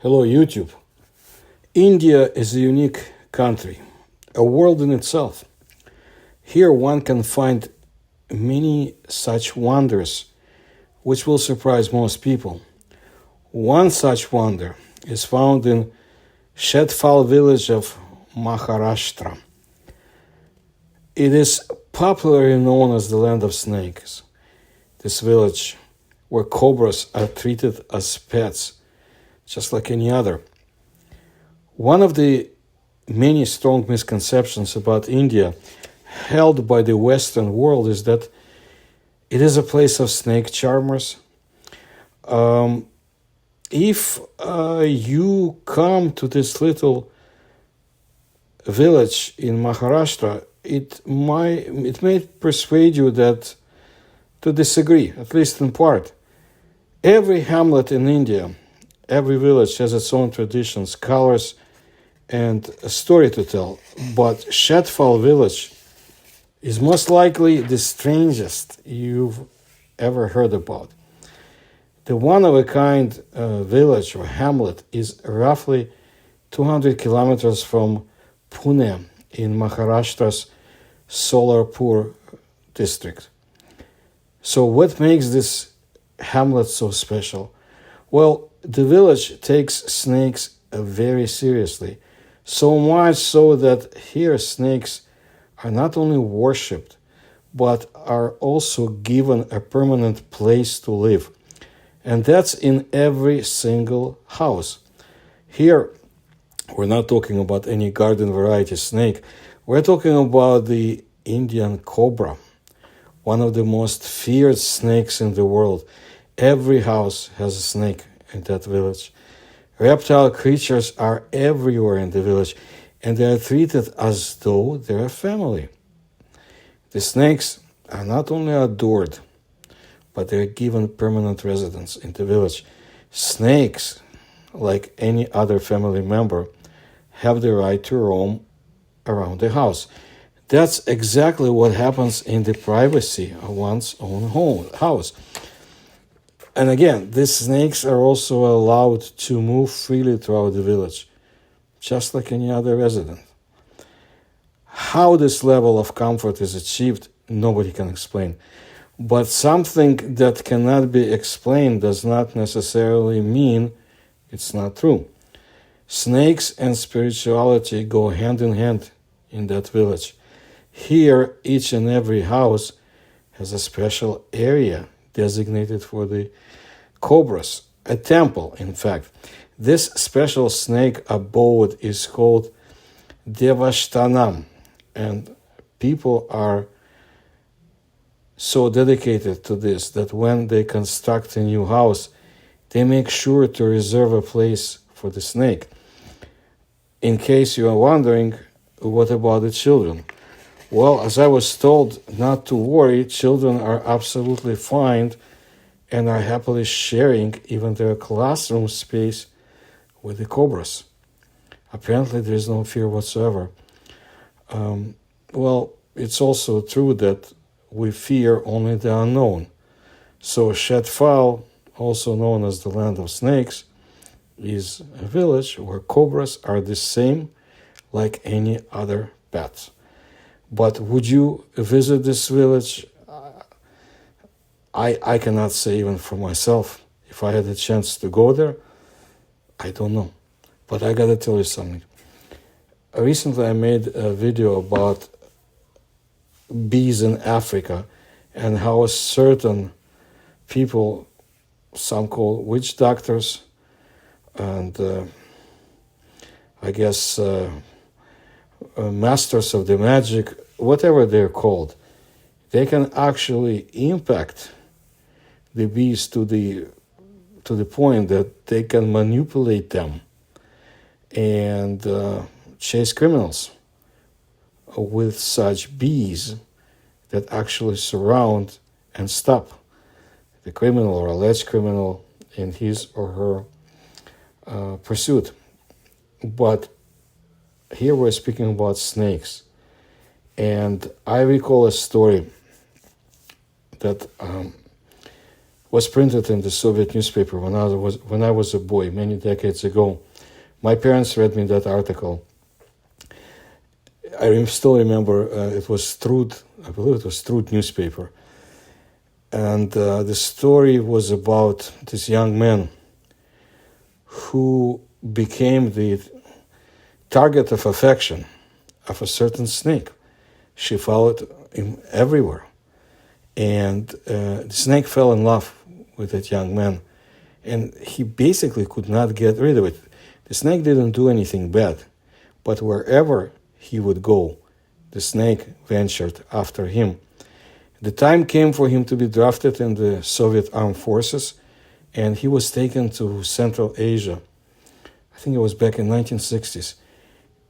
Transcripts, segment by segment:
Hello, YouTube. India is a unique country, a world in itself. Here one can find many such wonders which will surprise most people. One such wonder is found in Shetfal village of Maharashtra. It is popularly known as the land of snakes. This village, where cobras are treated as pets, just like any other. One of the many strong misconceptions about India held by the Western world is that it is a place of snake charmers. If you come to this little village in Maharashtra, it may persuade you that to disagree, at least in part. Every hamlet in India, every village has its own traditions, colors, and a story to tell. But Shetfal village is most likely the strangest you've ever heard about. The one-of-a-kind village or hamlet is roughly 200 kilometers from Pune in Maharashtra's Solarpur district. So what makes this hamlet so special? Well, the village takes snakes very seriously, so much so that here snakes are not only worshipped, but are also given a permanent place to live. And that's in every single house. Here, we're not talking about any garden variety snake. We're talking about the Indian cobra, one of the most feared snakes in the world. Every house has a snake in that village. Reptile creatures are everywhere in the village, and they are treated as though they're a family. The snakes are not only adored, but they're given permanent residence in the village. Snakes, like any other family member, have the right to roam around the house. That's exactly what happens in the privacy of one's own house. And again, these snakes are also allowed to move freely throughout the village, just like any other resident. How this level of comfort is achieved, nobody can explain. But something that cannot be explained does not necessarily mean it's not true. Snakes and spirituality go hand in hand in that village. Here, each and every house has a special area designated for the Cobras, a temple, in fact. This special snake abode is called Devashtanam, and people are so dedicated to this that when they construct a new house, they make sure to reserve a place for the snake. In case you are wondering, what about the children? Well, as I was told not to worry, children are absolutely fine and are happily sharing even their classroom space with the cobras. Apparently, there is no fear whatsoever. Well, it's also true that we fear only the unknown. So Shetfal, also known as the land of snakes, is a village where cobras are the same like any other pets. But would you visit this village? I cannot say even for myself. If I had a chance to go there, I don't know. But I gotta tell you something. Recently I made a video about bees in Africa and how certain people, some call witch doctors, and I guess masters of the magic, whatever they're called, they can actually impact the bees to the point that they can manipulate them and chase criminals with such bees that actually surround and stop the criminal or alleged criminal in his or her pursuit. But here we're speaking about snakes. And I recall a story that was printed in the Soviet newspaper when I was a boy many decades ago. My parents read me that article. I still remember it was Strud, I believe it was Strud newspaper. And the story was about this young man who became the target of affection of a certain snake. She followed him everywhere. And the snake fell in love with that young man. And he basically could not get rid of it. The snake didn't do anything bad. But wherever he would go, the snake ventured after him. The time came for him to be drafted in the Soviet armed forces, and he was taken to Central Asia. I think it was back in 1960s.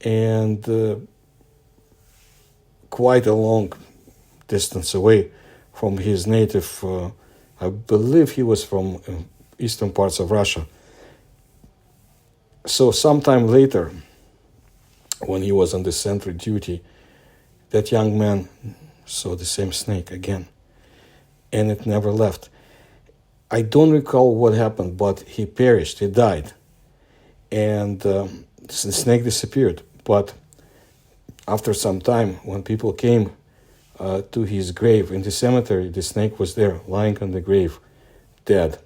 And quite a long distance away from his native, I believe he was from eastern parts of Russia. So sometime later, when he was on the sentry duty, that young man saw the same snake again, and it never left. I don't recall what happened, but he perished, he died, and the snake disappeared. But after some time, when people came to his grave in the cemetery, the snake was there, lying on the grave, dead.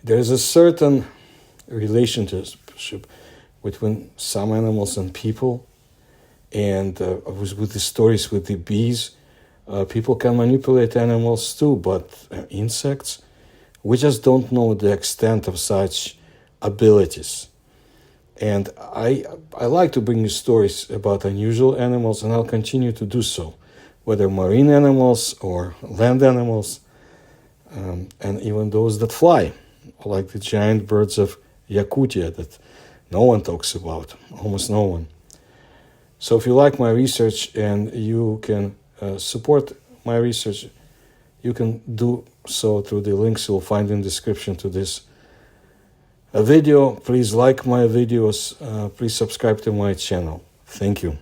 There is a certain relationship between some animals and people, and with the stories with the bees, people can manipulate animals too, but insects, we just don't know the extent of such abilities. And I like to bring you stories about unusual animals, and I'll continue to do so, whether marine animals or land animals, and even those that fly, like the giant birds of Yakutia that no one talks about, almost no one. So if you like my research and you can support my research, you can do so through the links you'll find in the description to this video. Please like my videos. Please subscribe to my channel. Thank you.